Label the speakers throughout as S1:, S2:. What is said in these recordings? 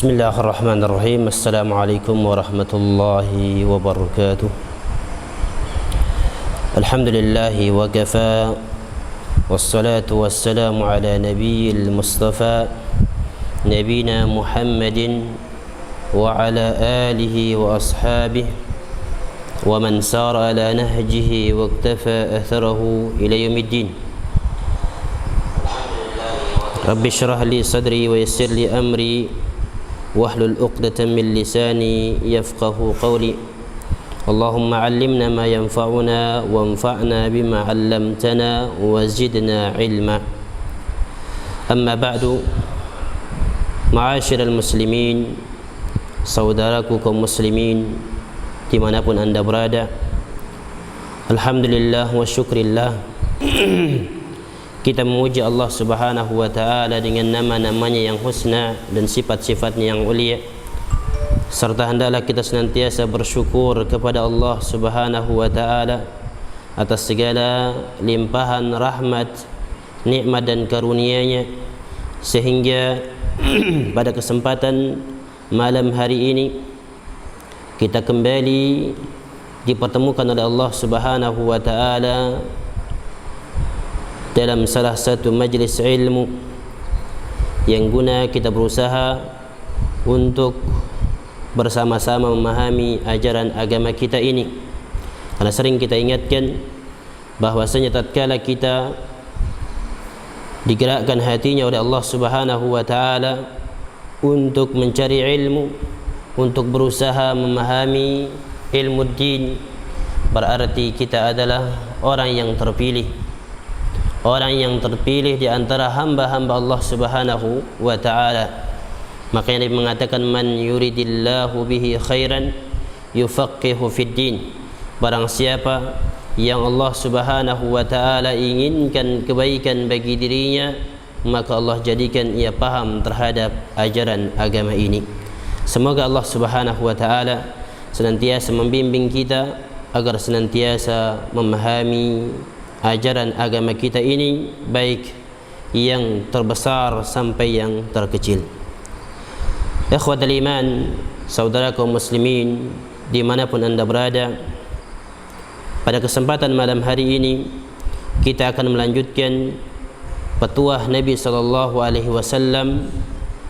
S1: Bismillahirrahmanirrahim. Assalamualaikum warahmatullahi wabarakatuh. Alhamdulillahi wa kafa, wassalatu wassalamu ala nabiyil mustafa nabina Muhammadin wa ala alihi wa ashabihi wa man sara ala nahjihi wa iktafa atharahu ila yaumiddin. Rabbi shrah li sadri wa yassir li amri wahlul 'uqdatam min lisani yafqahu qawli. Allahumma 'allimna ma yanfa'una wanfa'na bima 'allamtana wa zidna 'ilma. Amma ba'du, ma'asyiral muslimin, saudaraku kaum muslimin dimanapun anda berada, alhamdulillah wa syukrillah, kita memuji Allah Subhanahu wa ta'ala dengan nama-namanya yang husna dan sifat-sifatnya yang mulia, serta hendaklah kita senantiasa bersyukur kepada Allah Subhanahu wa ta'ala atas segala limpahan rahmat, nikmat dan karunia-Nya, sehingga pada kesempatan malam hari ini kita kembali dipertemukan oleh Allah Subhanahu wa ta'ala dalam salah satu majlis ilmu yang guna kita berusaha untuk bersama-sama memahami ajaran agama kita ini. Karena sering kita ingatkan bahwasanya tatkala kita digerakkan hatinya oleh Allah Subhanahu wa ta'ala untuk mencari ilmu, untuk berusaha memahami ilmu din, berarti kita adalah orang yang terpilih, orang yang terpilih di antara hamba-hamba Allah Subhanahu wa ta'ala. Makanya Nabi mengatakan, man yuridillahu bihi khairan yufaqihu fid din. Barang siapa yang Allah Subhanahu wa ta'ala inginkan kebaikan bagi dirinya, maka Allah jadikan ia paham terhadap ajaran agama ini. Semoga Allah Subhanahu wa ta'ala senantiasa membimbing kita agar senantiasa memahami ajaran agama kita ini, baik yang terbesar sampai yang terkecil. Ikhwatul iman, saudara kaum muslimin dimanapun anda berada, pada kesempatan malam hari ini kita akan melanjutkan petuah Nabi SAW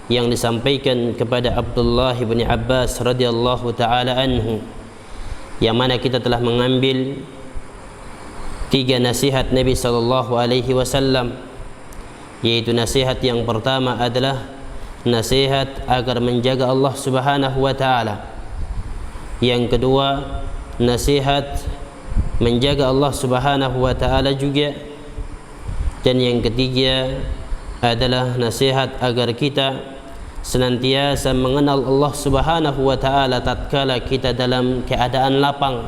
S1: yang disampaikan kepada Abdullah bin Abbas radhiyallahu ta'ala anhu, yang mana kita telah mengambil 3 nasihat Nabi SAW, yaitu nasihat yang pertama adalah nasihat agar menjaga Allah Subhanahu wa ta'ala. Yang kedua, nasihat menjaga Allah Subhanahu wa ta'ala juga. Dan yang ketiga adalah nasihat agar kita senantiasa mengenal Allah Subhanahu wa ta'ala tatkala kita dalam keadaan lapang,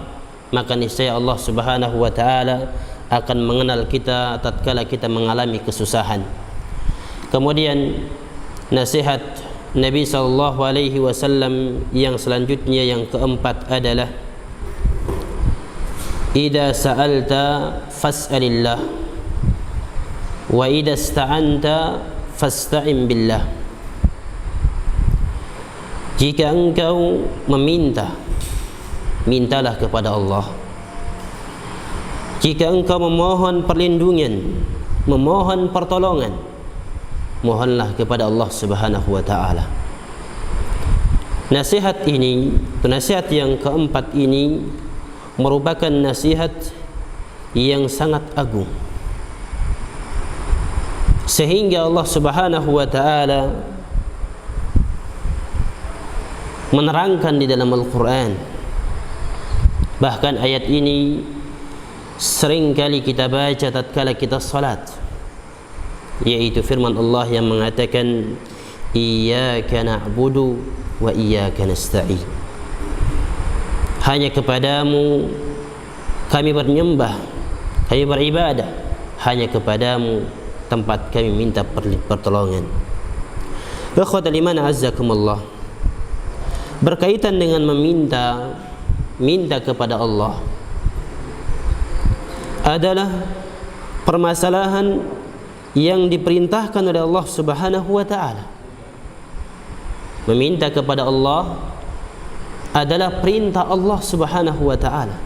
S1: maka niscaya Allah Subhanahu wa ta'ala akan mengenal kita tatkala kita mengalami kesusahan. Kemudian nasihat Nabi SAW yang selanjutnya, yang keempat adalah idza sa'alta fas'alillah wa idza ista'anta fasta'in billah. Jika engkau meminta, mintalah kepada Allah. Jika engkau memohon perlindungan, memohon pertolongan, mohonlah kepada Allah Subhanahu wa ta'ala. Nasihat ini, nasihat yang keempat ini merupakan nasihat yang sangat agung, sehingga Allah Subhanahu wa ta'ala menerangkan di dalam Al-Quran. Bahkan ayat ini sering kali kita baca tatkala kita salat, yaitu firman Allah yang mengatakan iyyaka na'budu wa iyyaka nasta'in. Hanya kepadamu kami bernyembah, kami beribadah, hanya kepadamu tempat kami minta pertolongan. Ikhwatul iman azzakumullah, berkaitan dengan minta kepada Allah adalah permasalahan yang diperintahkan oleh Allah Subhanahu wa ta'ala. Meminta kepada Allah adalah perintah Allah Subhanahu wa taala.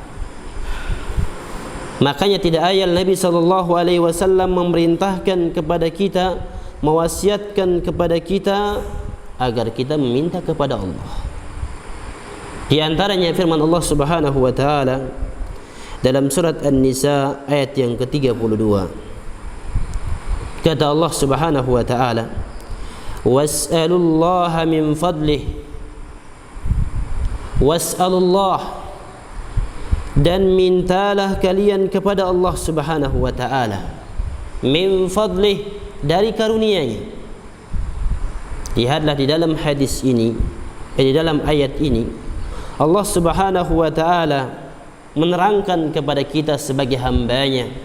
S1: Makanya tidak ayal Nabi sallallahu alaihi wasallam memerintahkan kepada kita, mewasiatkan kepada kita agar kita meminta kepada Allah. Di antaranya firman Allah Subhanahu wa taala dalam surat An-Nisa ayat yang ke-32. Kata Allah Subhanahu wa taala, "Was'alullaha min fadlih." Was'alullah, dan mintalah kalian kepada Allah Subhanahu wa taala min fadlih, dari karunia-Nya. Lihatlah di dalam hadis ini, di dalam ayat ini, Allah Subhanahu wa taala menerangkan kepada kita sebagai hamba-Nya,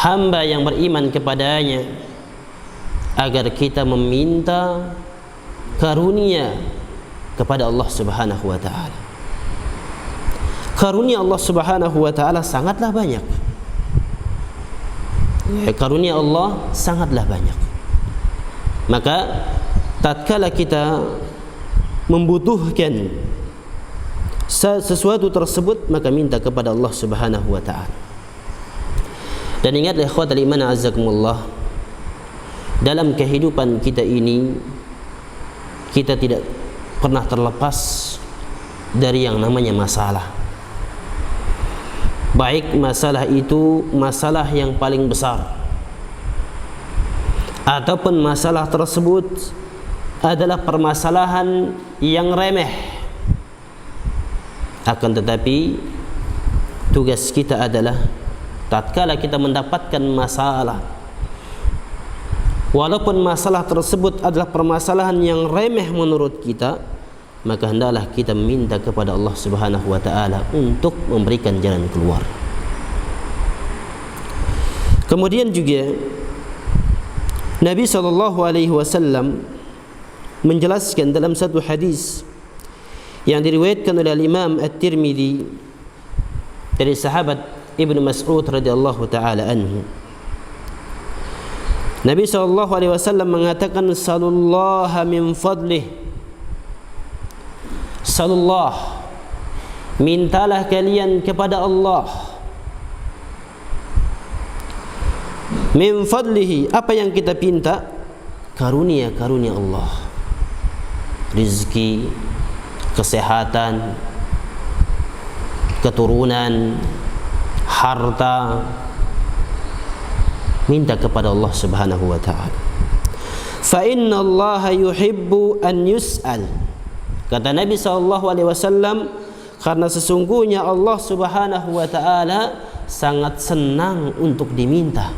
S1: hamba yang beriman kepada-Nya, agar kita meminta karunia kepada Allah Subhanahu wa taala. Karunia Allah Subhanahu wa taala sangatlah banyak. Karunia Allah sangatlah banyak. Maka tatkala kita membutuhkan sesuatu tersebut, maka minta kepada Allah Subhanahu wa taala. Dan ingatlah ikhwatal iman azzakumullah, dalam kehidupan kita ini kita tidak pernah terlepas dari yang namanya masalah. Baik masalah itu masalah yang paling besar, ataupun masalah tersebut adalah permasalahan yang remeh. Akan tetapi tugas kita adalah tatkala kita mendapatkan masalah, walaupun masalah tersebut adalah permasalahan yang remeh menurut kita, maka hendaklah kita minta kepada Allah Subhanahu wa taala untuk memberikan jalan keluar. Kemudian juga Nabi sallallahu alaihi wasallam menjelaskan dalam satu hadis yang diriwayatkan oleh Imam At-Tirmidzi dari sahabat Ibnu Mas'ud radhiyallahu taala anhu. Nabi sallallahu alaihi wasallam mengatakan, "Sallallahu min fadlih." Sallallahu, mintalah kalian kepada Allah. Min fadlihi, apa yang kita pinta? Karunia-karunia Allah. Rizki, kesehatan, keturunan, harta. Minta kepada Allah Subhanahu wa taala. Fa inna Allah yuhibbu an yus'al. Kata Nabi sallallahu alaihi wasallam, karena sesungguhnya Allah Subhanahu wa taala sangat senang untuk diminta.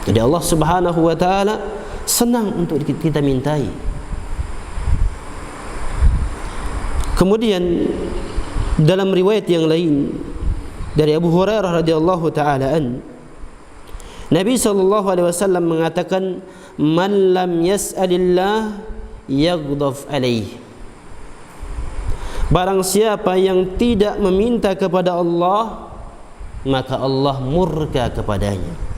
S1: Jadi Allah Subhanahu wa taala senang untuk kita mintai. Kemudian dalam riwayat yang lain dari Abu Hurairah radhiyallahu taala an, Nabi sallallahu alaihi wasallam mengatakan, "Man lam yas'alillah yaghdaf alaih." Barang siapa yang tidak meminta kepada Allah, maka Allah murka kepadanya.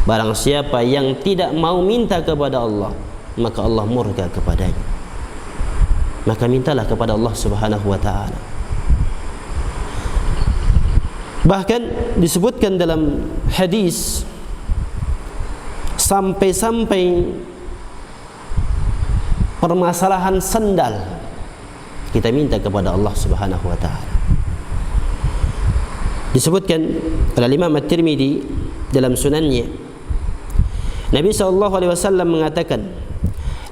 S1: Barang siapa yang tidak mau minta kepada Allah, maka Allah murka kepadanya. Maka mintalah kepada Allah Subhanahu wa taala. Bahkan disebutkan dalam hadis sampai-sampai permasalahan sandal kita minta kepada Allah Subhanahu wa taala. Disebutkan oleh Imam At-Tirmidzi dalam sunannya, Nabi sallallahu alaihi wasallam mengatakan,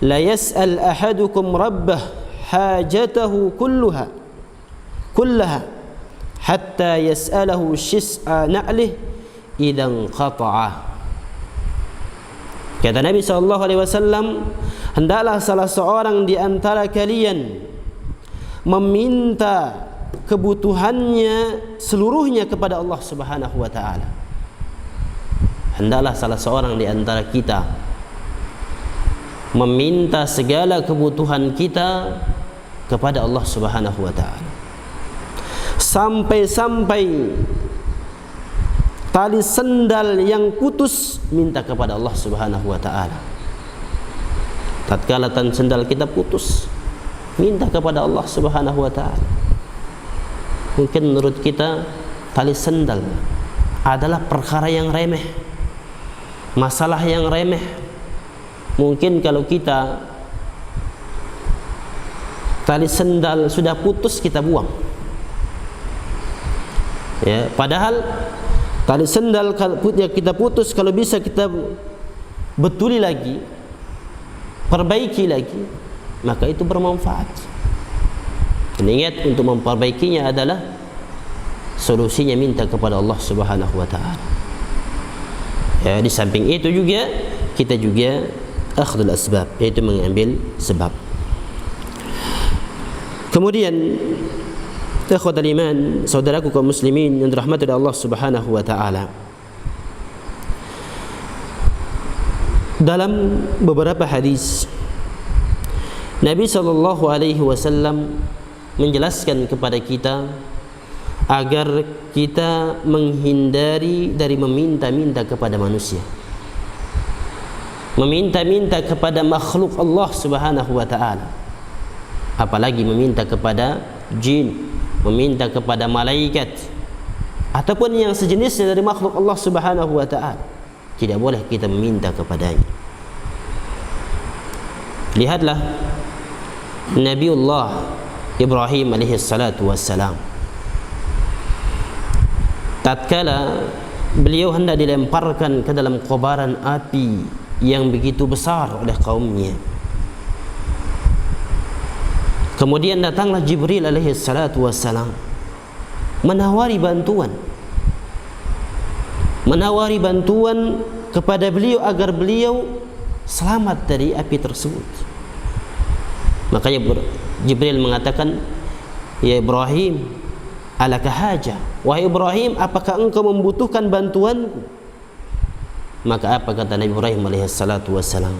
S1: "La yas'al ahadukum rabbah hajatahu kullaha hatta yas'alahu shis'a na'lih idan qata'a." Kata Nabi sallallahu alaihi wasallam, hendaklah salah seorang di antara kalian meminta kebutuhannya seluruhnya kepada Allah Subhanahu wa taala. Hendaklah salah seorang di antara kita meminta segala kebutuhan kita kepada Allah Subhanahu wa taala. Sampai-sampai tali sendal yang putus minta kepada Allah Subhanahu wa taala. tatkala tali sendal kita putus, minta kepada Allah Subhanahu wa ta'ala. Mungkin menurut kita tali sendal adalah perkara yang remeh, masalah yang remeh. Mungkin kalau kita tali sendal sudah putus, kita buang. Ya, padahal tali sendal yang kita putus, kalau bisa kita betuli lagi, perbaiki lagi, maka itu bermanfaat. Dan ingat, untuk memperbaikinya adalah solusinya minta kepada Allah Subhanahu wa ta'ala. Ya, di samping itu juga kita juga akhdul asbab, yaitu mengambil sebab. Kemudian ikhwatal iman, saudaraku kaum muslimin yang dirahmati oleh Allah Subhanahu wa ta'ala, dalam beberapa hadis Nabi sallallahu alaihi wasallam menjelaskan kepada kita agar kita menghindari dari meminta-minta kepada manusia, meminta-minta kepada makhluk Allah Subhanahu wa ta'ala, apalagi meminta kepada jin, meminta kepada malaikat ataupun yang sejenisnya dari makhluk Allah Subhanahu wa ta'ala. Tidak boleh kita meminta kepadanya. Lihatlah Nabiullah Ibrahim alaihi salatu wassalam, tatkala beliau hendak dilemparkan ke dalam kobaran api yang begitu besar oleh kaumnya, kemudian datanglah Jibril alaihi salatu wassalam menawari bantuan kepada beliau agar beliau selamat dari api tersebut. Makanya Jibril mengatakan, ya Ibrahim, alaka haja, wahai Ibrahim, apakah engkau membutuhkan bantuanku? Maka apa kata Nabi Ibrahim alaihi salatu wassalam?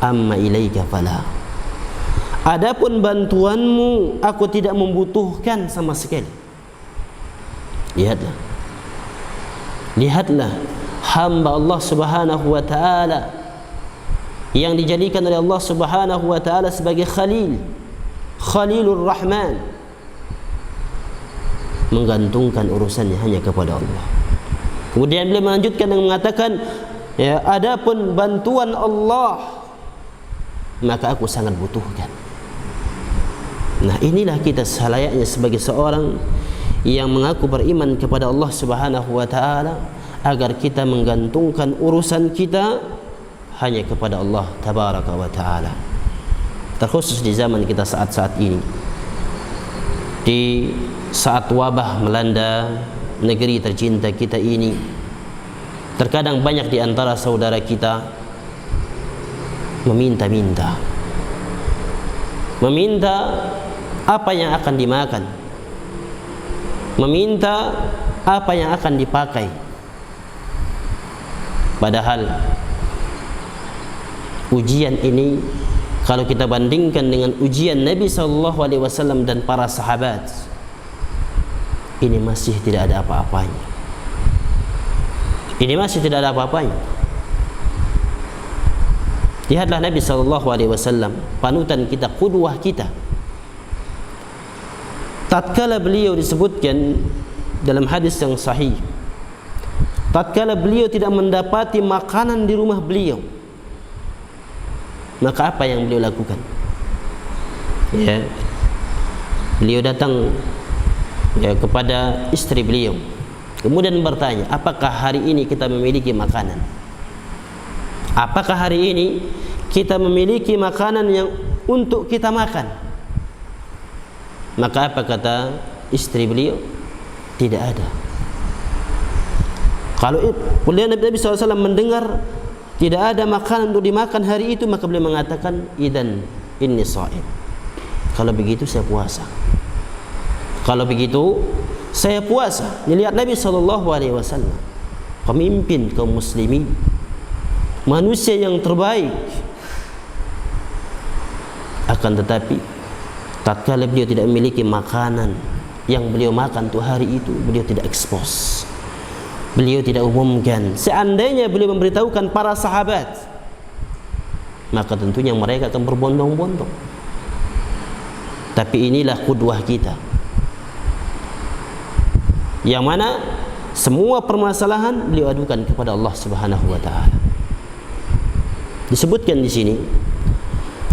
S1: Amma ilaika fala, adapun bantuanmu aku tidak membutuhkan sama sekali. Lihatlah hamba Allah Subhanahu wa ta'ala yang dijadikan oleh Allah Subhanahu wa ta'ala sebagai Khalilur Rahman, menggantungkan urusannya hanya kepada Allah. Kemudian beliau melanjutkan dengan mengatakan, ya, adapun bantuan Allah maka aku sangat butuhkan. Nah, inilah kita selayaknya sebagai seorang yang mengaku beriman kepada Allah Subhanahu wa ta'ala, agar kita menggantungkan urusan kita hanya kepada Allah Tabaraka wa ta'ala. Terkhusus di zaman kita saat-saat ini, di saat wabah melanda negeri tercinta kita ini, terkadang banyak di antara saudara kita meminta apa yang akan dimakan, meminta apa yang akan dipakai. Padahal ujian ini kalau kita bandingkan dengan ujian Nabi SAW dan para sahabat, ini masih tidak ada apa-apanya. Lihatlah Nabi SAW, panutan kita, qudwah kita. Tatkala beliau disebutkan dalam hadis yang sahih, tatkala beliau tidak mendapati makanan di rumah beliau, maka apa yang beliau lakukan? Ya, beliau datang kepada istri beliau, kemudian bertanya, apakah hari ini kita memiliki makanan? Apakah hari ini kita memiliki makanan yang untuk kita makan? Maka apa kata istri beliau? Tidak ada. Kalau kemudian Nabi SAW mendengar tidak ada makanan untuk dimakan hari itu, maka beliau mengatakan, idan inni sha'im. Kalau begitu saya puasa. Lihat Nabi SAW, pemimpin kaum muslimin, manusia yang terbaik. Akan tetapi tatkala beliau tidak memiliki makanan yang beliau makan tuh hari itu, beliau tidak expose, beliau tidak umumkan. Seandainya beliau memberitahukan para sahabat, maka tentunya mereka akan berbondong-bondong. Tapi inilah qudwah kita, yang mana semua permasalahan beliau adukan kepada Allah Subhanahu wa taala. Disebutkan di sini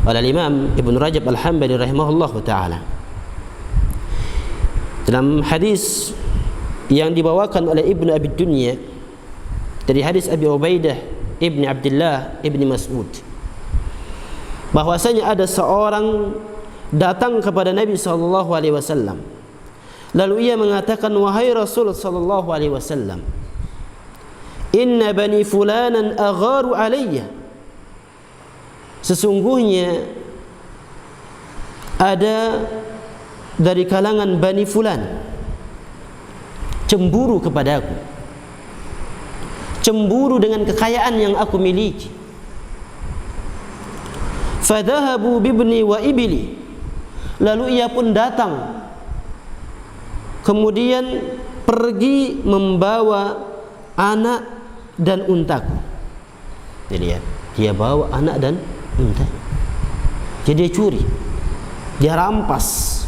S1: oleh Imam Ibn Rajab Al-Hambali rahimahullahu taala dalam hadis yang dibawakan oleh Ibnu Abi Dunya dari hadis Abi Ubaidah Ibni Abdullah Ibni Mas'ud, bahwasanya ada seorang datang kepada Nabi sallallahu alaihi wasallam, lalu ia mengatakan, wahai Rasul sallallahu alaihi wasallam, inna bani fulanan agharu alayya, sesungguhnya ada dari kalangan Bani Fulan cemburu kepadaku, cemburu dengan kekayaan yang aku miliki. Fadhahabu bibni wa ibli, lalu ia pun datang, kemudian pergi membawa anak dan untaku. Dilihat, dia bawa anak dan unta, jadi dia curi, dia rampas.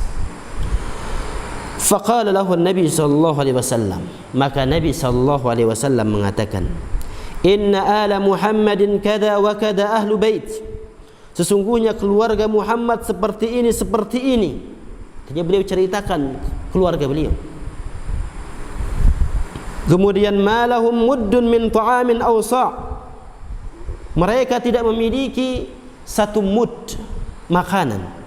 S1: Faqala lahu Nabi sallallahu alaihi wasallam, maka Nabi sallallahu alaihi wasallam mengatakan, inna ala Muhammadin kada wa kada ahlu bait, sesungguhnya keluarga Muhammad seperti ini, seperti ini. Jadi beliau ceritakan keluarga beliau. Kemudian malahum muddun min ta'amin aw sa', mereka tidak memiliki satu mud makanan,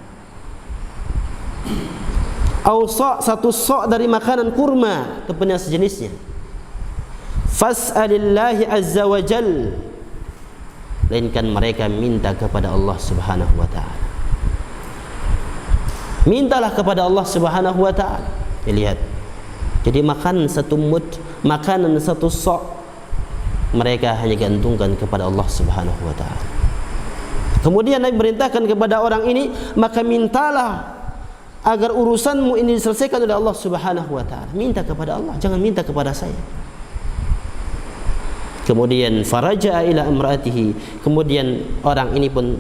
S1: awsa' satu sok dari makanan kurma ataupun yang sejenisnya. Fas'alillahi azza wa jal, melainkan mereka minta kepada Allah Subhanahu wa taala. Mintalah kepada Allah Subhanahu wa taala. Lihat, jadi makan satu mud, makanan satu sok, mereka hanya gantungkan kepada Allah Subhanahu wa taala. Kemudian Nabi perintahkan kepada orang ini, maka mintalah agar urusanmu ini diselesaikan oleh Allah Subhanahu wa taala. Minta kepada Allah, jangan minta kepada saya. Kemudian faraja'a ila imraatihi, kemudian orang ini pun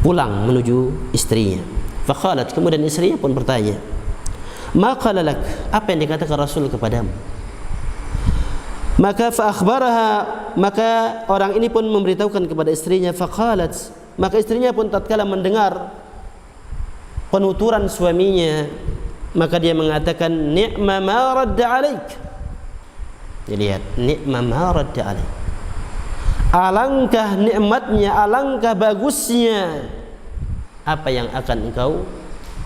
S1: pulang menuju istrinya. Faqalat, kemudian istrinya pun bertanya, ma qala lak, apa yang dikatakan Rasul kepadamu? Maka fa akhbaraha, maka orang ini pun memberitahukan kepada istrinya. Faqalat, maka istrinya pun tatkala mendengar penuturan suaminya, maka dia mengatakan, ni'ma ma radda alaik. Lihat, ni'ma ma radda alaik, alangkah nikmatnya, alangkah bagusnya apa yang akan engkau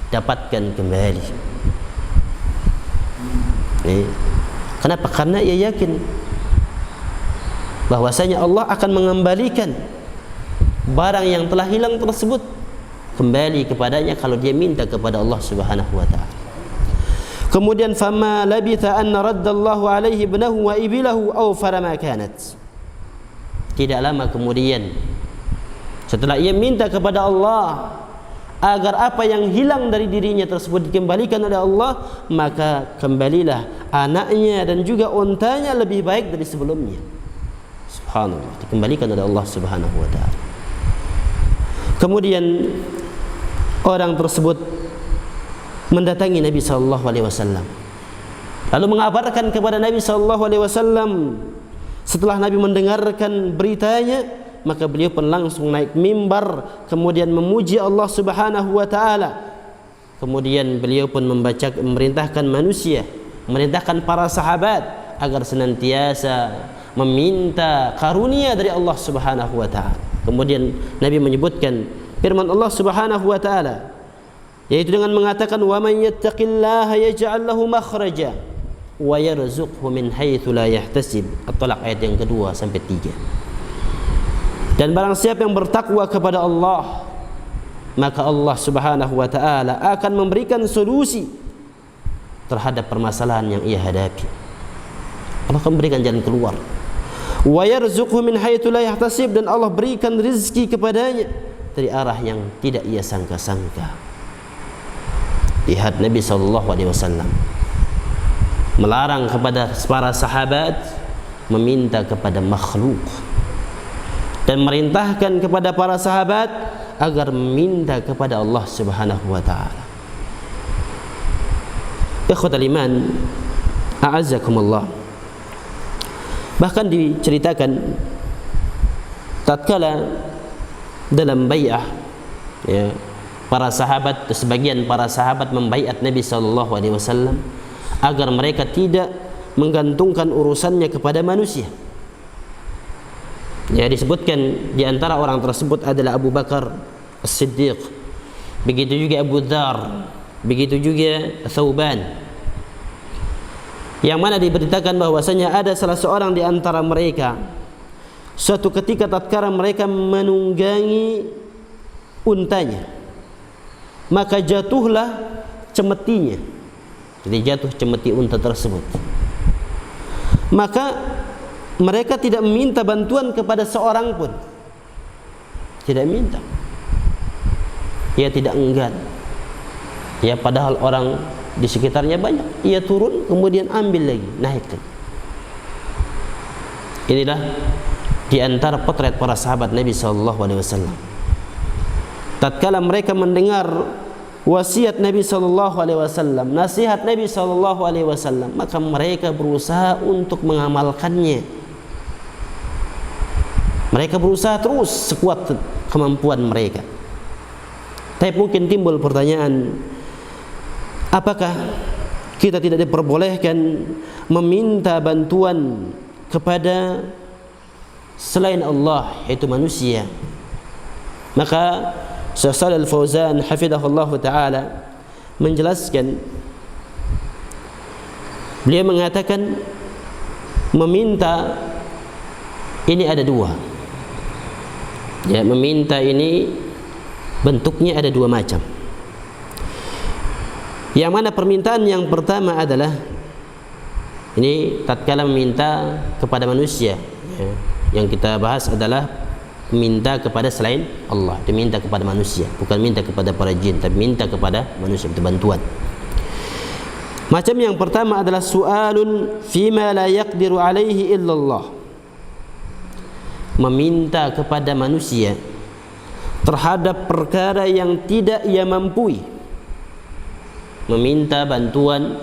S1: dapatkan kembali. Kenapa? Karena ia yakin bahwasanya Allah akan mengembalikan barang yang telah hilang tersebut kembali kepadanya kalau dia minta kepada Allah Subhanahu wa taala. Kemudian fama labitha an raddallahu alaihi ibnahu wa ibilahu aw farama kanat. Tidak lama kemudian setelah ia minta kepada Allah agar apa yang hilang dari dirinya tersebut dikembalikan oleh Allah, maka kembalilah anaknya dan juga untanya lebih baik dari sebelumnya. Subhanallah, dikembalikan oleh Allah Subhanahu wa taala. Kemudian orang tersebut mendatangi Nabi sallallahu alaihi wasallam, lalu mengabarkan kepada Nabi sallallahu alaihi wasallam. Setelah Nabi mendengarkan beritanya, maka beliau pun langsung naik mimbar, kemudian memuji Allah Subhanahu wa taala. Kemudian beliau pun memerintahkan manusia, memerintahkan para sahabat agar senantiasa meminta karunia dari Allah Subhanahu wa taala. Kemudian Nabi menyebutkan firman Allah Subhanahu wa taala, yaitu dengan mengatakan, wa man yattaqillaha yaj'al lahu makhraja wa yarzuqhu min haitsu la yahtasib. At-Talaq ayat yang kedua sampai 3. Dan barang siapa yang bertakwa kepada Allah, maka Allah Subhanahu wa taala akan memberikan solusi terhadap permasalahan yang ia hadapi. Allah akan memberikan jalan keluar. Wa yarzuqhu min haitsu la yahtasib, dan Allah berikan rezeki kepadanya dari arah yang tidak ia sangka-sangka. Lihat, Nabi sallallahu alaihi wasallam melarang kepada para sahabat meminta kepada makhluk, dan merintahkan kepada para sahabat agar meminta kepada Allah Subhanahu wa taala. Ikhwatal iman, a'azzakumullah. Bahkan diceritakan tatkala dalam bai'ah, ya, para sahabat, sebagian para sahabat membaiat Nabi sallallahu alaihi wasallam agar mereka tidak menggantungkan urusannya kepada manusia. Ya, disebutkan di antara orang tersebut adalah Abu Bakar As-Siddiq, begitu juga Abu Dzar, begitu juga Thauban, yang mana diberitakan bahwasanya ada salah seorang di antara mereka suatu ketika tatkala mereka menunggangi untanya, maka jatuhlah cemetinya. Jadi jatuh cemeti unta tersebut. Maka mereka tidak meminta bantuan kepada seorang pun, tidak minta. Ia tidak enggan. Ya, padahal orang di sekitarnya banyak. Ia turun kemudian ambil lagi, naikkan. Inilah di antara potret para sahabat Nabi sallallahu alaihi wasallam. Tatkala mereka mendengar wasiat Nabi sallallahu alaihi wasallam, nasihat Nabi sallallahu alaihi wasallam, maka mereka berusaha untuk mengamalkannya. Mereka berusaha terus sekuat kemampuan mereka. Tapi mungkin timbul pertanyaan, apakah kita tidak diperbolehkan meminta bantuan kepada selain Allah, yaitu manusia? Maka Syekh Shalih Al-Fauzan hafizahullah taala menjelaskan, beliau mengatakan meminta ini ada dua. Ya, meminta ini bentuknya ada dua macam. Yang mana permintaan yang pertama adalah ini tatkala meminta kepada manusia, ya. Yang kita bahas adalah minta kepada selain Allah, diminta kepada manusia, bukan minta kepada para jin, tapi minta kepada manusia, minta bantuan. Macam yang pertama adalah su'alun fima la yaqdiru alaihi illallah, meminta kepada manusia terhadap perkara yang tidak ia mampu. Meminta bantuan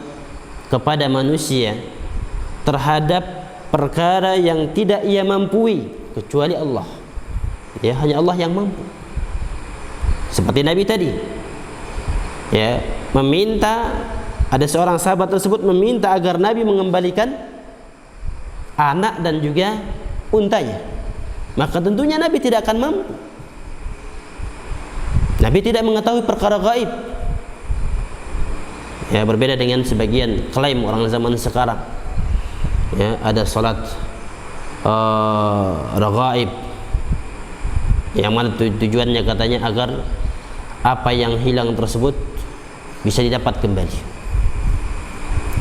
S1: kepada manusia terhadap perkara yang tidak ia mampu kecuali Allah. Ya, hanya Allah yang mampu. Seperti Nabi tadi, ya, meminta, ada seorang sahabat tersebut meminta agar Nabi mengembalikan anak dan juga untanya. Maka tentunya Nabi tidak akan mampu. Nabi tidak mengetahui perkara gaib. Ya, berbeda dengan sebagian klaim orang zaman sekarang. Ya, ada salat raghaib, yang mana tujuannya katanya agar apa yang hilang tersebut bisa didapat kembali.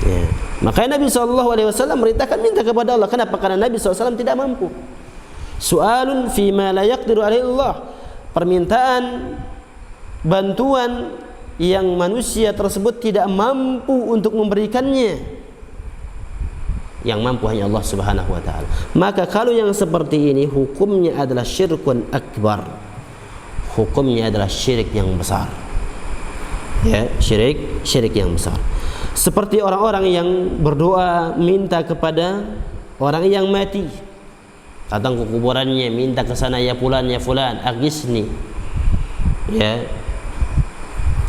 S1: Ya. Makanya Nabi SAW merintahkan minta kepada Allah. Kenapa? Karena Nabi SAW tidak mampu. Su'alun fima la yaqdiru alaihi Allah, permintaan bantuan yang manusia tersebut tidak mampu untuk memberikannya. Yang mampu hanya Allah Subhanahu wa taala. Maka kalau yang seperti ini hukumnya adalah syirkun akbar. Hukumnya adalah syirik yang besar. Ya, syirik yang besar. Seperti orang-orang yang berdoa minta kepada orang yang mati. Datang ke kuburannya, minta ke sana, ya fulan, agisni. Ya.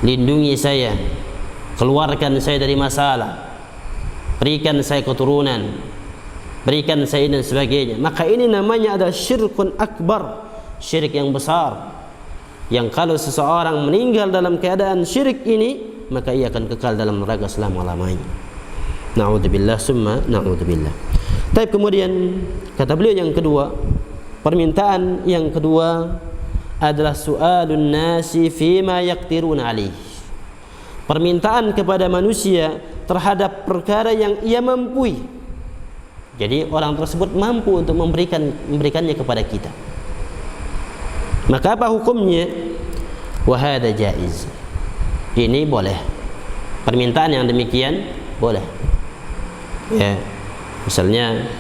S1: Lindungi saya. Keluarkan saya dari masalah. Berikan saya keturunan, berikan saya dan sebagainya. Maka ini namanya adalah syirkun akbar, syirik yang besar, yang kalau seseorang meninggal dalam keadaan syirik ini, maka ia akan kekal dalam neraka selama-lamanya. Na'udzubillah summa na'udzubillah. Tapi kemudian kata beliau yang kedua, permintaan yang kedua adalah su'alun nasi fima yaqtiruna alaih, permintaan kepada manusia terhadap perkara yang ia mampu. Jadi orang tersebut mampu untuk memberikannya kepada kita. Maka apa hukumnya? Wa hadza jaiz. Ini boleh. Permintaan yang demikian boleh. Ya. Misalnya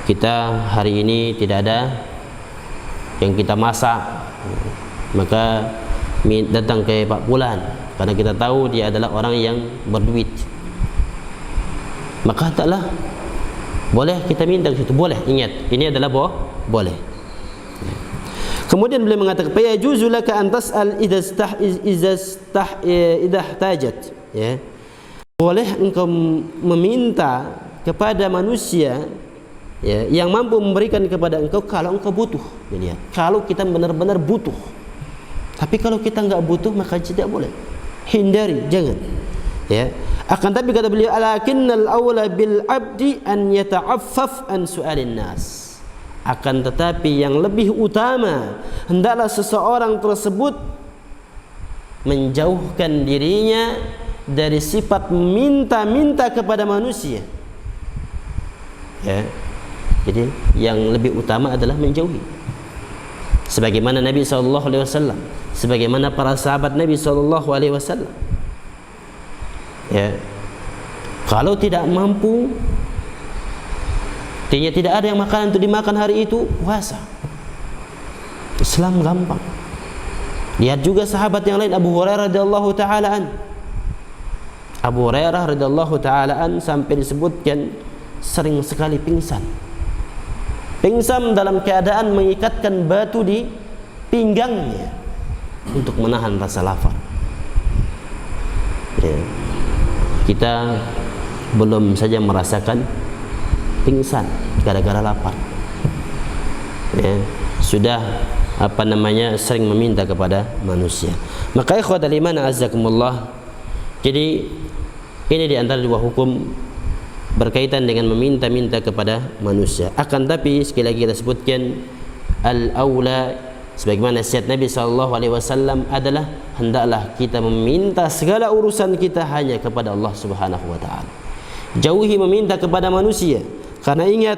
S1: kita hari ini tidak ada yang kita masak, maka datang ke Pak Fulan karena kita tahu dia adalah orang yang berduit, maka taklah boleh kita minta ke situ, boleh. Ingat, ini adalah boleh. Kemudian beliau mengatakan fa yajuzu laka an tas'al idza ihtajat, ya. Boleh engkau meminta kepada manusia, ya, yang mampu memberikan kepada engkau kalau engkau butuh. Jadi, kalau kita benar-benar butuh. Tapi kalau kita enggak butuh maka tidak boleh. Hindari, jangan. Ya. Akan tapi kata beliau, alakinnal aula bil abdi an yata'affaf an su'alin nas. Akan tetapi yang lebih utama, hendaklah seseorang tersebut menjauhkan dirinya dari sifat meminta-minta kepada manusia. Ya. Jadi yang lebih utama adalah menjauhi. Sebagaimana Nabi SAW, sebagaimana para sahabat Nabi SAW. Ya. Kalau tidak mampu, artinya tidak ada yang makanan untuk dimakan hari itu, puasa. Islam gampang. Lihat juga sahabat yang lain, Abu Hurairah radhiyallahu taala an. Abu Hurairah radhiyallahu taala an sampai disebutkan sering sekali pingsan. Pingsan dalam keadaan mengikatkan batu di pinggangnya untuk menahan rasa lapar. Ya. Kita belum saja merasakan pingsan gara-gara lapar, ya, sudah sering meminta kepada manusia. Maka ikhwatal iman azzakumullah, jadi ini di antara dua hukum berkaitan dengan meminta-minta kepada manusia. Akan tapi sekali lagi kita sebutkan al-aula, sebagaimana nasihat Nabi SAW adalah hendaklah kita meminta segala urusan kita hanya kepada Allah Subhanahu wa taala. Jauhi meminta kepada manusia. Karena ingat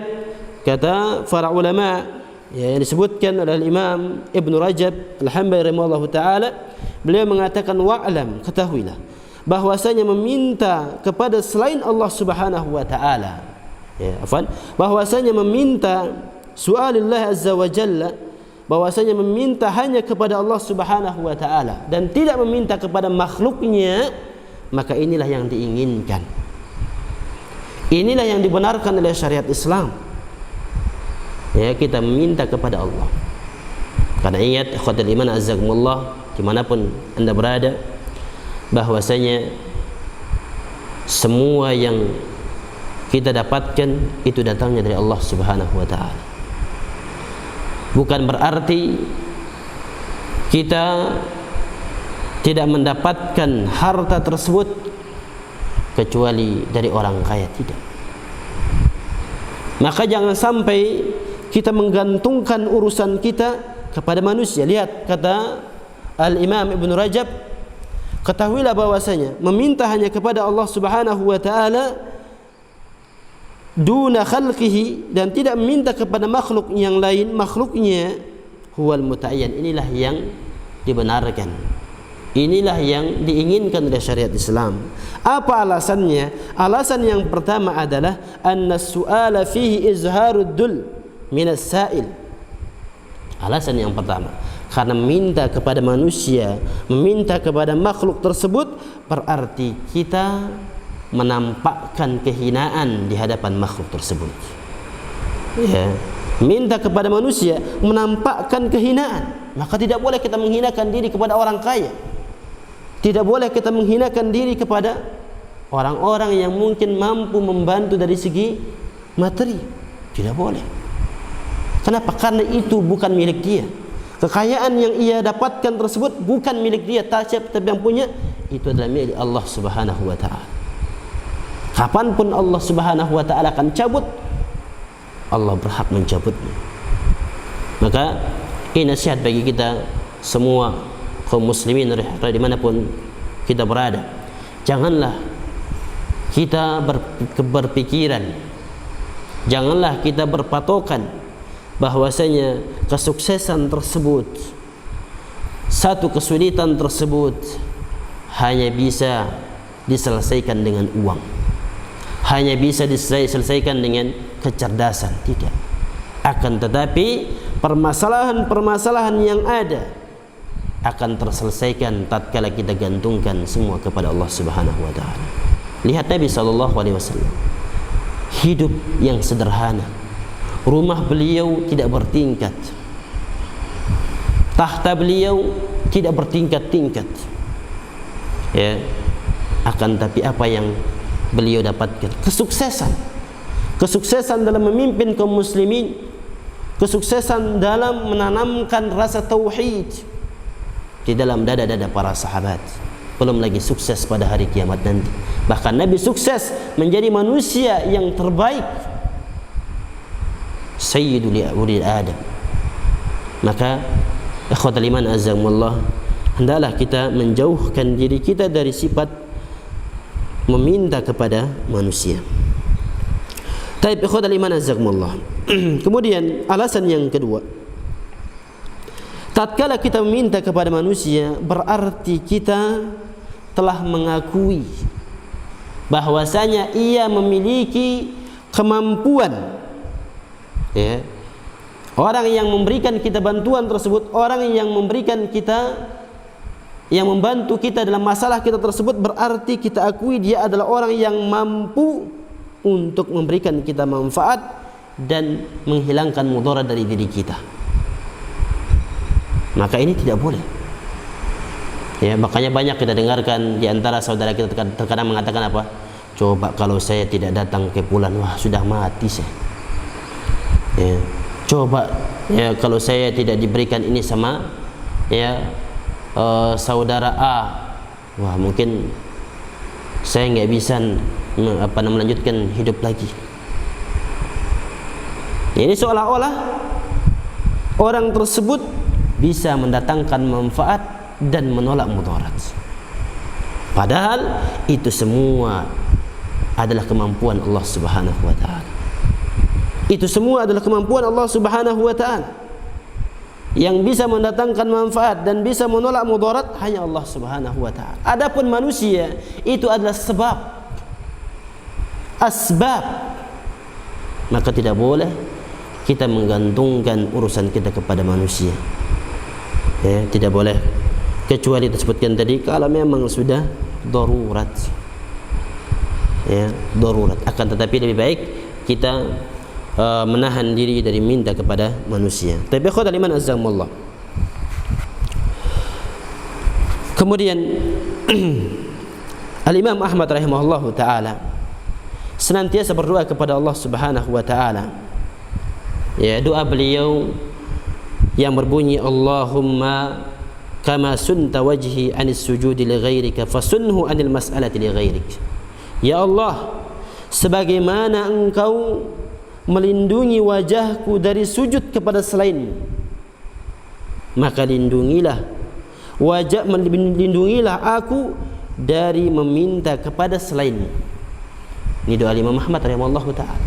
S1: kata para ulama, ya, yang disebutkan oleh Imam Ibn Rajab Al-Hambali rahimahullah ta'ala, beliau mengatakan wa'lam, ketahuilah bahwasanya meminta kepada selain Allah Subhanahu wa ta'ala, ya, bahwasanya meminta su'alillah azza wa jalla, bahwasanya meminta hanya kepada Allah Subhanahu wa ta'ala dan tidak meminta kepada makhluknya, maka inilah yang diinginkan. Inilah yang dibenarkan oleh syariat Islam. Ya, kita meminta kepada Allah. Karena ingat, ikhwatul iman azzakumullah, dimanapun anda berada, bahwasanya semua yang kita dapatkan itu datangnya dari Allah Subhanahu wa taala. Bukan berarti kita tidak mendapatkan harta tersebut kecuali dari orang kaya, tidak. Maka jangan sampai kita menggantungkan urusan kita kepada manusia. Lihat kata Al-Imam Ibn Rajab, ketahuilah bahwasanya meminta hanya kepada Allah Subhanahu wa taala duna khalqihi, dan tidak meminta kepada makhluk yang lain, makhluknya huwal muta'ayyan, inilah yang dibenarkan. Inilah yang diinginkan oleh syariat Islam. Apa alasannya? Alasan yang pertama adalah anna su'ala fihi izharud dul minas sa'il. Alasan yang pertama, karena meminta kepada manusia, meminta kepada makhluk tersebut berarti kita menampakkan kehinaan di hadapan makhluk tersebut. Ya, minta kepada manusia menampakkan kehinaan, maka tidak boleh kita menghinakan diri kepada orang kaya. Tidak boleh kita menghinakan diri kepada orang-orang yang mungkin mampu membantu dari segi materi. Tidak boleh. Kenapa? Karena itu bukan milik dia. Kekayaan yang ia dapatkan tersebut bukan milik dia, tapi yang punya itu adalah milik Allah Subhanahu wa taala. Kapanpun Allah Subhanahu wa taala akan cabut, Allah berhak mencabutnya. Maka ini nasihat bagi kita semua kaum muslimin dimanapun kita berada. Janganlah kita berpikiran, janganlah kita berpatokan bahwasanya kesuksesan tersebut, satu kesulitan tersebut hanya bisa diselesaikan dengan uang, hanya bisa diselesaikan dengan kecerdasan. Tidak. Akan tetapi permasalahan-permasalahan yang ada akan terselesaikan tatkala kita gantungkan semua kepada Allah Subhanahu wa taala. Lihat Nabi sallallahu alaihi wasallam, hidup yang sederhana. Rumah beliau tidak bertingkat, tahta beliau tidak bertingkat-tingkat, ya. Akan tapi apa yang beliau dapatkan? Kesuksesan dalam memimpin kaum muslimin, kesuksesan dalam menanamkan rasa tauhid di dalam dada-dada para sahabat. Belum lagi sukses pada hari kiamat nanti. Bahkan Nabi sukses menjadi manusia yang terbaik, sayyidul ulil adam. Maka ikhwatal iman azzakumullah, hendaklah kita menjauhkan diri kita dari sifat meminta kepada manusia. Taib ikhwatal iman azzakumullah. Kemudian alasan yang kedua, tatkala kita meminta kepada manusia, berarti kita telah mengakui bahwasanya ia memiliki kemampuan, ya. Orang yang memberikan kita bantuan tersebut, orang yang memberikan kita, yang membantu kita dalam masalah kita tersebut, berarti kita akui dia adalah orang yang mampu untuk memberikan kita manfaat dan menghilangkan mudarat dari diri kita. Maka ini tidak boleh, ya. Makanya banyak kita dengarkan di antara saudara kita terkadang mengatakan apa? Coba kalau saya tidak datang ke bulan, wah sudah mati saya, ya. Coba ya kalau saya tidak diberikan ini sama, ya, saudara A, wah mungkin saya nggak bisa melanjutkan hidup lagi. Ini seolah-olah orang tersebut bisa mendatangkan manfaat dan menolak mudarat. Padahal itu semua adalah kemampuan Allah Subhanahu wa taala. Itu semua adalah kemampuan Allah Subhanahu wa taala. Yang bisa mendatangkan manfaat dan bisa menolak mudarat hanya Allah Subhanahu wa taala. Adapun manusia itu adalah asbab. Maka tidak boleh kita menggantungkan urusan kita kepada manusia, ya. Tidak boleh, kecuali disebutkan tadi kalau memang sudah darurat, ya, darurat. Akan tetapi lebih baik kita menahan diri dari minta kepada manusia. Tapi khudal iman azzakumullah. Kemudian Al-Imam Ahmad rahimahullahu taala senantiasa berdoa kepada Allah Subhanahu wa taala. Ya, doa beliau yang berbunyi, Allahumma kama sunta wajhi anis sujudi li ghairika fasunhu anil mas'alati li ghairik. Ya Allah, sebagaimana engkau melindungi wajahku dari sujud kepada selain, maka lindungilah aku dari meminta kepada selain. Ini doa Imam Ahmad rahimahullah taala,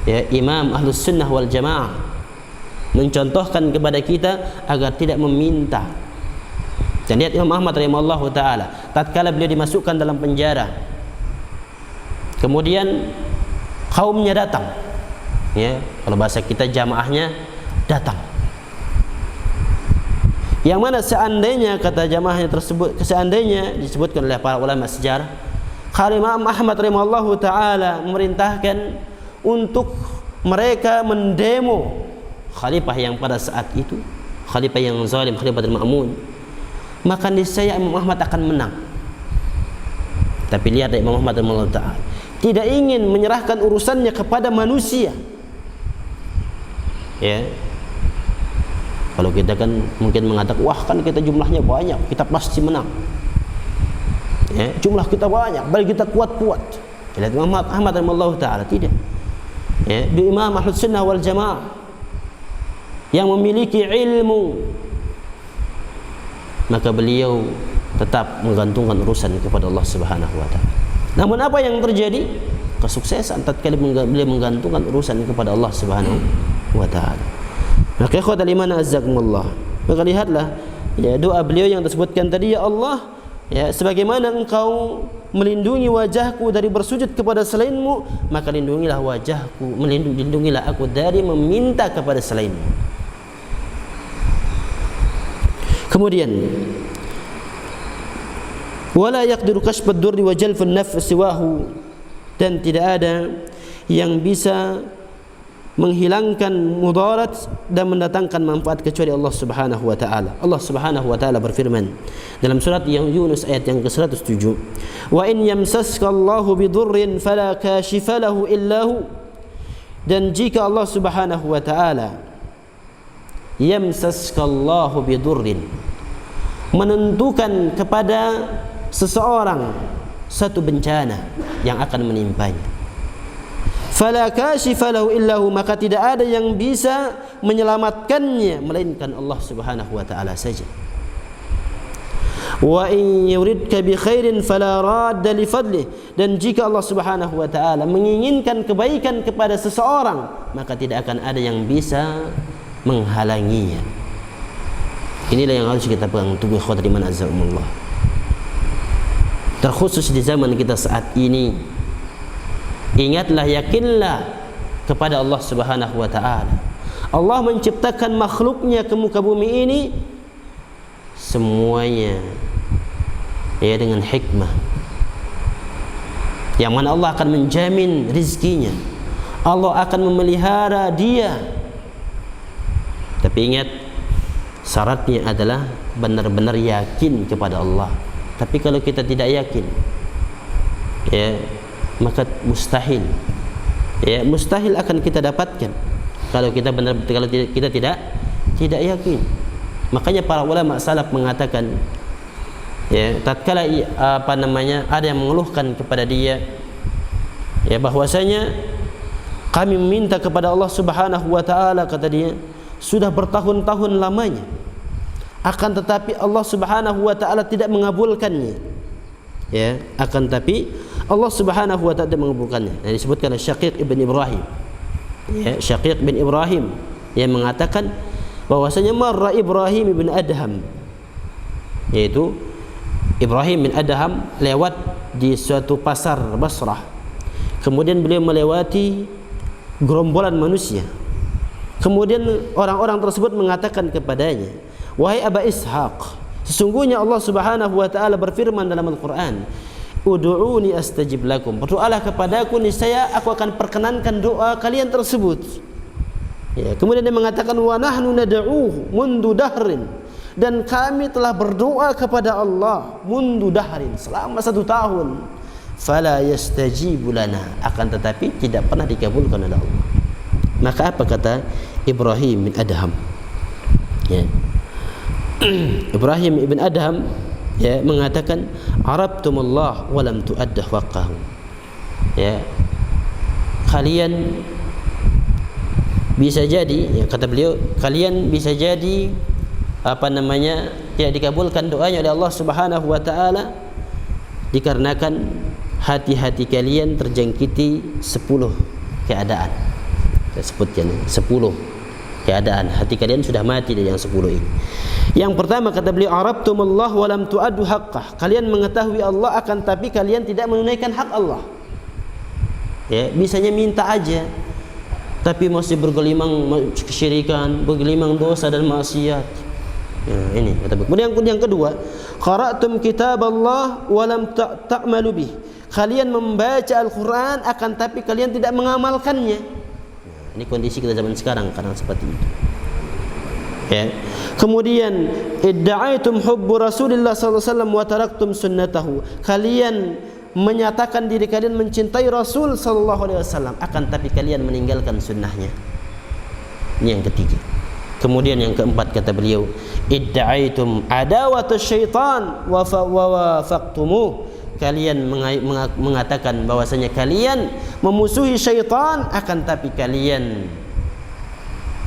S1: ya, Imam Ahlus Sunnah wal Jamaah, mencontohkan kepada kita agar tidak meminta. Dan lihat Imam Ahmad rahimahullah taala, tatkala beliau dimasukkan dalam penjara, kemudian kaumnya datang, ya, kalau bahasa kita jamaahnya datang. Yang mana seandainya, kata jamaahnya tersebut, seandainya disebutkan oleh para ulama sejarah, kalau Imam Ahmad rahimahullahu taala memerintahkan untuk mereka mendemo khalifah yang pada saat itu, khalifah yang zalim, Khalifatul Ma'mun, maka niscaya Imam Ahmad akan menang. Tapi lihat Imam Ahmad rahimahullahu taala tidak ingin menyerahkan urusannya kepada manusia, ya. Kalau kita kan mungkin mengatakan, wah kan kita jumlahnya banyak, kita pasti menang, ya, jumlah kita banyak, bagi kita kuat-kuat. Lihat Imam Ahmad rahimahullahu taala tidak, ya, di Imam Ahlus Sunnah wal Jamaah yang memiliki ilmu, maka beliau tetap menggantungkan urusan kepada Allah Subhanahu wa taala. Namun apa yang terjadi? Kesuksesan tatkala beliau menggantungkan urusan kepada Allah Subhanahu wa taala. Maka ikhwatal iman azzakumullah, maka lihatlah, ya, doa beliau yang disebutkan tadi, ya Allah, Ya, sebagaimana engkau melindungi wajahku dari bersujud kepada selainmu, maka lindungilah wajahku, lindungilah aku dari meminta kepada selainmu. Kemudian wala yaqdiru kashfa ad-durri wa jalfa an-naf' siwahu, dan tidak ada yang bisa menghilangkan mudarat dan mendatangkan manfaat kecuali Allah Subhanahu wa taala. Allah Subhanahu wa taala berfirman dalam surat Yunus ayat yang ke-107, "Wa in yamsaska Allahu bidurrin fala kashifa lahu illa hu." Dan jika Allah Subhanahu wa taala yamsaska Allahu bidurrin, menentukan kepada seseorang satu bencana yang akan menimpanya, fala kashifa lahu illahu, maka tidak ada yang bisa menyelamatkannya melainkan Allah Subhanahu wa taala saja. Wa in yuridka bi khairin fala radda li fadlih, dan jika Allah Subhanahu wa taala menginginkan kebaikan kepada seseorang, maka tidak akan ada yang bisa menghalanginya. Inilah yang harus kita pegang teguh, ikhwati iman azzakumullah. Terkhusus di zaman kita saat ini, ingatlah, yakinlah kepada Allah Subhanahu wa taala. Allah menciptakan makhluknya ke muka bumi ini semuanya ya dengan hikmah, yang mana Allah akan menjamin rizkinya, Allah akan memelihara dia. Tapi ingat, syaratnya adalah benar-benar yakin kepada Allah. Tapi kalau kita tidak yakin, ya, maka mustahil, ya, mustahil akan kita dapatkan kalau kita tidak yakin. Makanya para ulama salaf mengatakan, ya, tatkala ada yang mengeluhkan kepada dia, ya, bahwasanya kami meminta kepada Allah Subhanahu wa taala, kata dia, sudah bertahun-tahun lamanya, akan tetapi Allah Subhanahu wa taala tidak mengabulkannya. Ya, akan tapi Allah Subhanahu wa taala mengabulkannya. Yang disebutkan oleh Syaqiq ibn Ibrahim. Ya, Syaqiq bin Ibrahim yang mengatakan bahwasanya marra Ibrahim ibn Adham, yaitu Ibrahim bin Adham lewat di suatu pasar Basrah. Kemudian beliau melewati gerombolan manusia. Kemudian orang-orang tersebut mengatakan kepadanya, "Wahai Aba Ishaq, sesungguhnya Allah Subhanahu wa taala berfirman dalam Al-Qur'an, Ud'uuni astajib lakum. Berdoalah kepadaku, niscaya aku akan perkenankan doa kalian tersebut." Ya, kemudian dia mengatakan, "Wa nahnu nad'uhu mundu dahrin." Dan kami telah berdoa kepada Allah mundu dahrin, selama 1 tahun. Fala yastajibu lana, akan tetapi tidak pernah dikabulkan oleh Allah. Maka apa kata Ibrahim bin Adham? Ya. Ibrahim ibn Adham, ya, mengatakan, "Arabtumullah wa lam tu'addah haqqahu." Ya, kalian bisa jadi, ya, kata beliau, kalian bisa jadi tidak dikabulkan doanya oleh Allah Subhanahu wa taala dikarenakan hati-hati kalian terjangkiti 10 keadaan. Saya sebutkan 10 keadaan, hati kalian sudah mati dari yang 10 ini. Yang pertama kata beliau, "Arabtumullah wa lam tu'addu haqqah." Kalian mengetahui Allah akan tapi kalian tidak menunaikan hak Allah. Ya, bisanya minta aja tapi masih bergelimang kesyirikan, bergelimang dosa dan maksiat. Ya, ini kata beliau. Kemudian yang kedua, "Qara'tum kitaballah wa lam ta'malu bih." Kalian membaca Al-Qur'an akan tapi kalian tidak mengamalkannya. Ini kondisi kita zaman sekarang karena seperti itu. Ya. Kemudian idda'aitum hubbu Rasulillah sallallahu alaihi wasallam wa taraktum sunnatahu. Kalian menyatakan diri kalian mencintai Rasul sallallahu alaihi wasallam, akan tapi kalian meninggalkan sunnahnya. Ini yang ketiga. Kemudian yang keempat kata beliau, idda'aitum adawatu syaitan wa wafaqtumuh. Kalian mengatakan bahwasanya kalian memusuhi syaitan, akan tapi kalian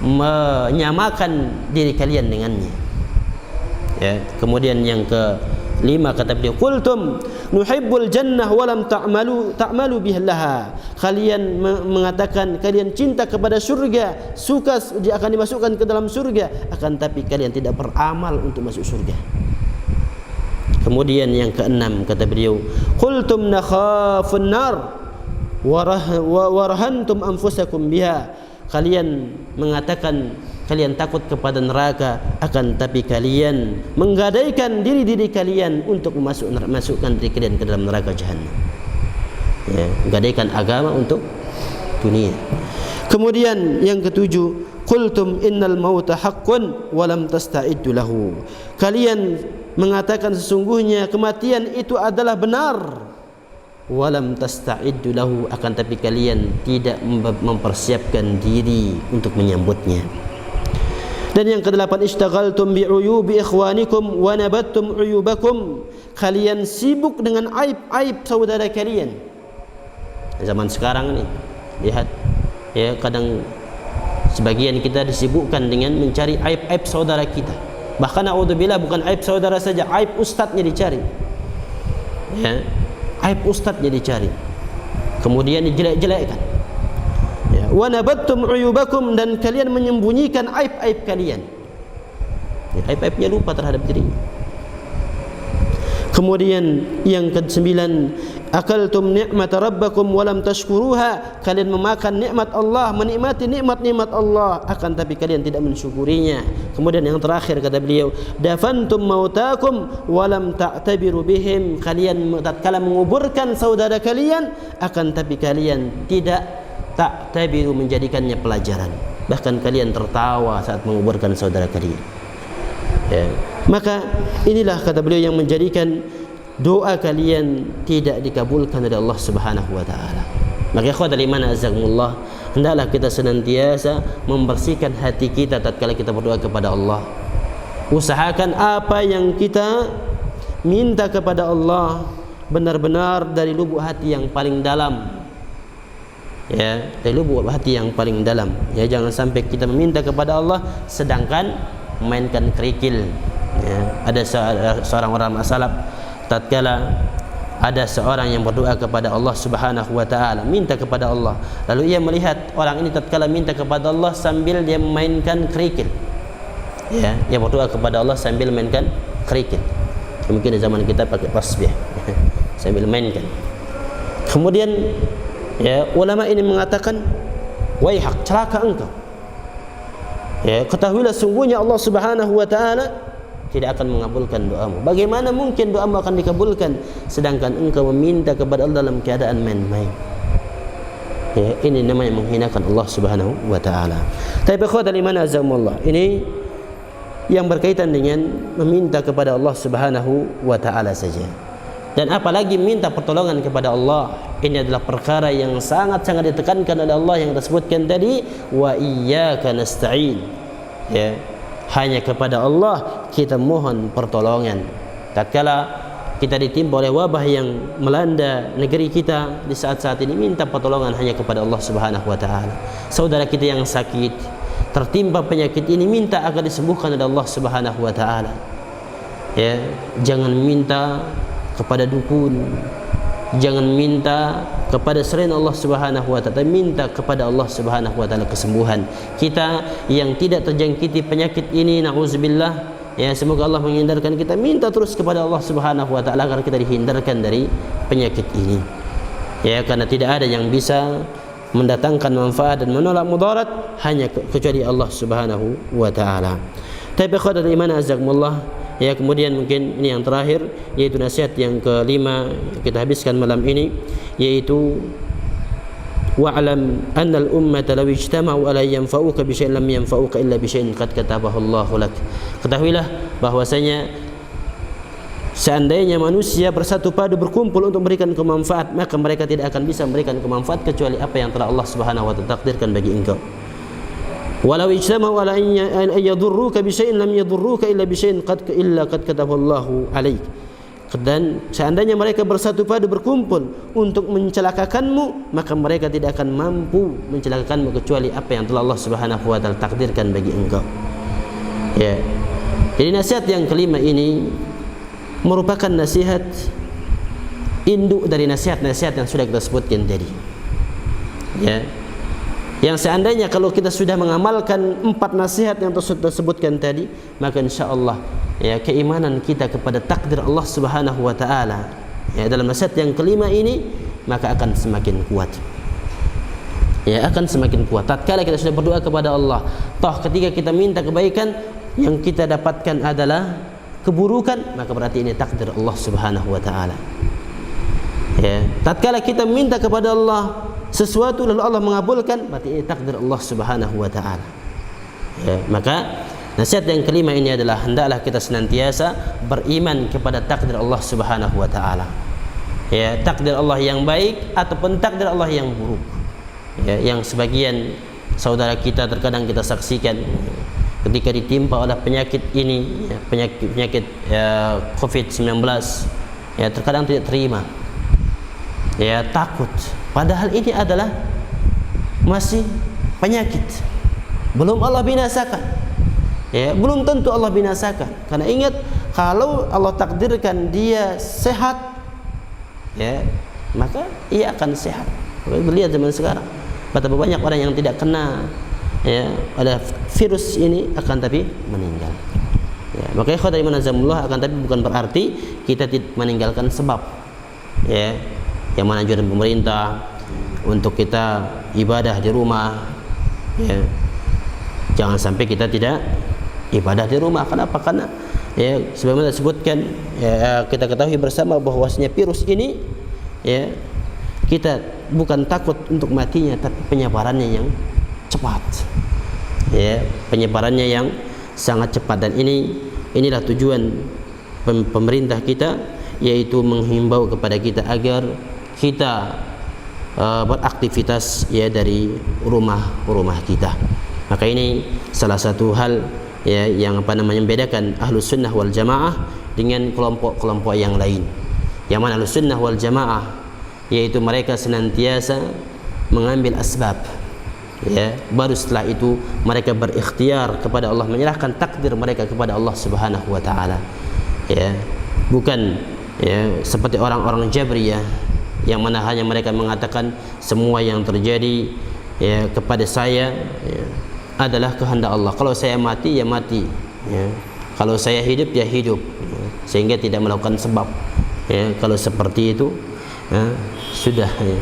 S1: menyamakan diri kalian dengannya. Ya, kemudian yang kelima kata beliau, qultum nuhibbul jannah wa lam ta'malu bihlaha. Kalian mengatakan kalian cinta kepada surga, suka dia akan dimasukkan ke dalam surga, akan tapi kalian tidak beramal untuk masuk surga. Kemudian yang keenam kata beliau, qultum nakhafun nar warhantum anfusakum biha. Kalian mengatakan kalian takut kepada neraka, akan tapi kalian menggadaikan diri-diri kalian untuk masukkan diri kalian ke dalam neraka jahanam. Ya, gadaikan agama untuk dunia. Kemudian yang ketujuh, qultum innal mauta haqqun wa lam tasta'iddu lahu. Kalian mengatakan sesungguhnya kematian itu adalah benar, walam tasta'iddu lahu, akan tapi kalian tidak mempersiapkan diri untuk menyambutnya. Dan yang kedelapan, ishtaghaltum bi'uyubi ikhwanikum wa nabattum uyubakum. Kalian sibuk dengan aib-aib saudara kalian. Zaman sekarang ni lihat ya, kadang sebagian kita disibukkan dengan mencari aib-aib saudara kita. Bahkan naudzubillah, bukan aib saudara saja, aib ustadznya dicari. Ya, aib ustadznya dicari, kemudian dijelek-jelekkan. Ya, wa nabattum uyubakum, dan kalian menyembunyikan aib-aib kalian. Ya, aib-aibnya lupa terhadap dirinya. Kemudian yang ke-9, akaltum ni'mata rabbakum wa lam tashkuruha. Kalian memakan nikmat Allah, menikmati nikmat-nikmat Allah, akan tapi kalian tidak mensyukurinya. Kemudian yang terakhir kata beliau, dafantum mautakum wa lam ta'tabiru bihim. Kalian tatkala menguburkan saudara kalian, akan tapi kalian tidak ta'tabiru, menjadikannya pelajaran. Bahkan kalian tertawa saat menguburkan saudara kalian. Ya. Maka inilah kata beliau yang menjadikan doa kalian tidak dikabulkan oleh Allah Subhanahu wa taala. Maka ikhwatal iman azakumullah, hendaklah kita senantiasa membersihkan hati kita tatkala kita berdoa kepada Allah. Usahakan apa yang kita minta kepada Allah benar-benar dari lubuk hati yang paling dalam. Ya, dari lubuk hati yang paling dalam. Ya, jangan sampai kita meminta kepada Allah sedangkan memainkan kerikil. Ya, ada seorang ulama salaf, tatkala ada seorang yang berdoa kepada Allah Subhanahu wa taala, minta kepada Allah, lalu ia melihat orang ini tatkala minta kepada Allah sambil dia memainkan kerikil. Ya, dia berdoa kepada Allah sambil mainkan kerikil. Mungkin di zaman kita pakai tasbih sambil mainkan. Kemudian ya, ulama ini mengatakan, waihak, celaka engkau. Ya, ketahuilah sungguhnya Allah Subhanahu wa taala tidak akan mengabulkan doamu. Bagaimana mungkin doamu akan dikabulkan sedangkan engkau meminta kepada Allah dalam keadaan main-main? Ya, ini namanya menghinakan Allah Subhanahu wa taala. Tapi ikhwatal iman azakumullah, ini yang berkaitan dengan meminta kepada Allah Subhanahu wa taala saja. Dan apalagi minta pertolongan kepada Allah, ini adalah perkara yang sangat-sangat ditekankan oleh Allah yang kita sebutkan tadi, wa iyyaka nasta'in. Ya, hanya kepada Allah kita mohon pertolongan. Tatkala kita ditimpa oleh wabah yang melanda negeri kita di saat-saat ini, minta pertolongan hanya kepada Allah Subhanahu wa taala. Saudara kita yang sakit, tertimpa penyakit ini, minta agar disembuhkan oleh Allah Subhanahu wa taala. Ya, jangan minta kepada dukun, jangan minta kepada selain Allah Subhanahu wa taala, minta kepada Allah Subhanahu wa taala kesembuhan. Kita yang tidak terjangkiti penyakit ini, nauzubillah, ya, semoga Allah menghindarkan kita, minta terus kepada Allah Subhanahu wa taala agar kita dihindarkan dari penyakit ini. Ya, karena tidak ada yang bisa mendatangkan manfaat dan menolak mudarat hanya kecuali Allah Subhanahu wa taala. Tapi ikhwatul iman azakumullah, ya, kemudian mungkin ini yang terakhir, yaitu nasihat yang kelima kita habiskan malam ini, yaitu wa'lam anna al-ummata law ijtama'u ala yanfa'uka bi syai'in lam yanfa'uka illa bi syai'in qad katabahu Allahu lak. Ketahuilah bahwasanya seandainya manusia bersatu padu berkumpul untuk memberikan kemanfaat, maka mereka tidak akan bisa memberikan kemanfaat kecuali apa yang telah Allah Subhanahu wa taala takdirkan bagi engkau. Walau ijtama'u ala an yadurruka bi syai'in lam yadurruka illa bi syai'in qad katabahu Allahu 'alaik. Dan seandainya mereka bersatu padu berkumpul untuk mencelakakanmu, maka mereka tidak akan mampu mencelakakanmu kecuali apa yang telah Allah Subhanahu wa taala takdirkan bagi engkau. Ya. Jadi nasihat yang kelima ini merupakan nasihat induk dari nasihat-nasihat yang sudah kita sebutkan tadi. Ya. Yang seandainya kalau kita sudah mengamalkan 4 nasihat yang tersebutkan tadi, maka insyaallah ya keimanan kita kepada takdir Allah Subhanahu wa taala ya dalam nasihat yang kelima ini, maka akan semakin kuat. Ya, akan semakin kuat tatkala kita sudah berdoa kepada Allah. Toh ketika kita minta kebaikan, yang kita dapatkan adalah keburukan, maka berarti ini takdir Allah Subhanahu wa taala. Ya, tatkala kita minta kepada Allah sesuatu lalu Allah mengabulkan, berarti ini takdir Allah Subhanahu wa taala. Ya, maka nasihat yang kelima ini adalah hendaklah kita senantiasa beriman kepada takdir Allah Subhanahu wa taala. Ya, takdir Allah yang baik ataupun takdir Allah yang buruk. Ya, yang sebagian saudara kita terkadang kita saksikan ketika ditimpa oleh penyakit ini, ya, penyakit ya, COVID-19, ya terkadang tidak terima. Ya, takut. Padahal ini adalah masih penyakit. Belum Allah binasakan. Ya, belum tentu Allah binasakan. Karena ingat, kalau Allah takdirkan dia sehat, ya, maka ia akan sehat. Lihat zaman sekarang, betapa banyak orang yang tidak kena ya ada virus ini akan tapi meninggal. Ya, maka ikhwan dari manazamullah akan tapi bukan berarti kita tidak meninggalkan sebab. Ya, yang mana anjuran pemerintah untuk kita ibadah di rumah. Ya, jangan sampai kita tidak ibadah di rumah. Kenapa? Karena ya sebagaimana disebutkan, ya, kita ketahui bersama bahwasanya virus ini ya kita bukan takut untuk matinya, tapi penyebarannya yang cepat. Ya, penyebarannya yang sangat cepat. Dan inilah tujuan pemerintah kita, yaitu menghimbau kepada kita agar kita beraktivitas ya dari rumah-rumah kita. Maka ini salah satu hal ya yang membedakan Ahlus Sunnah wal Jamaah dengan kelompok-kelompok yang lain. Yang mana Ahlus Sunnah wal Jamaah yaitu mereka senantiasa mengambil asbab, ya, baru setelah itu mereka berikhtiar kepada Allah, menyerahkan takdir mereka kepada Allah Subhanahu wa taala. Ya, bukan ya seperti orang-orang Jabriyah yang mana hanya mereka mengatakan semua yang terjadi ya kepada saya ya, adalah kehendak Allah. Kalau saya mati ya mati, ya. Kalau saya hidup ya hidup, ya. Sehingga tidak melakukan sebab. Ya, kalau seperti itu sudah ya,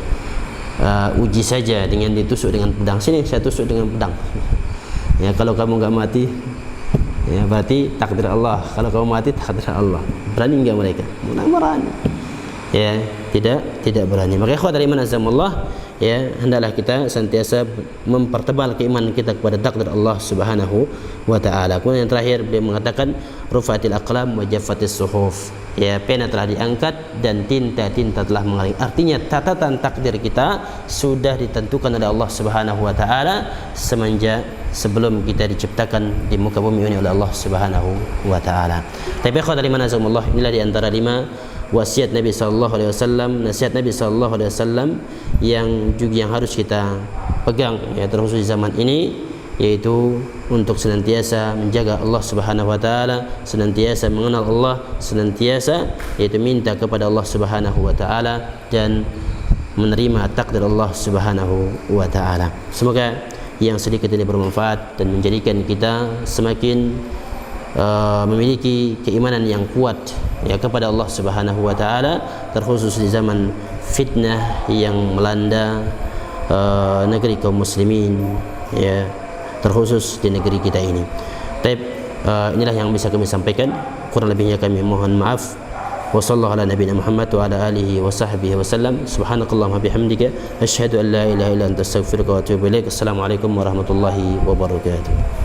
S1: uji saja dengan ditusuk dengan pedang. Sini saya tusuk dengan pedang. Ya, kalau kamu enggak mati, ya berarti takdir Allah. Kalau kamu mati takdir Allah. Berani enggak mereka? Berani. Ya, tidak berani. Maka ikhwah dari manazamullah, ya hendaklah kita sentiasa mempertebal keimanan kita kepada takdir Allah Subhanahu wa taala. Kemudian yang terakhir beliau mengatakan rufatil aqlam wa jaffatis suhuf. Ya, pena telah diangkat dan tinta-tinta telah mengalir. Artinya catatan takdir kita sudah ditentukan oleh Allah Subhanahu wa taala semenjak sebelum kita diciptakan di muka bumi ini oleh Allah Subhanahu wa taala. Tapi ikhwah dari manazamullah, inilah di antara 5 wasiat Nabi sallallahu alaihi wasallam, nasihat Nabi sallallahu alaihi wasallam yang juga yang harus kita pegang ya terkhusus di zaman ini, yaitu untuk senantiasa menjaga Allah Subhanahu wa taala, senantiasa mengenal Allah, senantiasa yaitu minta kepada Allah Subhanahu wa taala dan menerima takdir Allah Subhanahu wa taala. Semoga yang sedikit ini bermanfaat dan menjadikan kita semakin memiliki keimanan yang kuat ya kepada Allah Subhanahu wa taala, terkhusus di zaman fitnah yang melanda negeri kaum muslimin, ya terkhusus di negeri kita ini. Baik, inilah yang bisa kami sampaikan, kurang lebihnya kami mohon maaf. Wa sallallahu ala nabiyina Muhammad wa ala alihi wa sahbihi wa sallam. Subhanakallahumma bihamdika asyhadu an la ilaha illa anta astaghfiruka wa atubu ilaik. Assalamualaikum warahmatullahi wabarakatuh.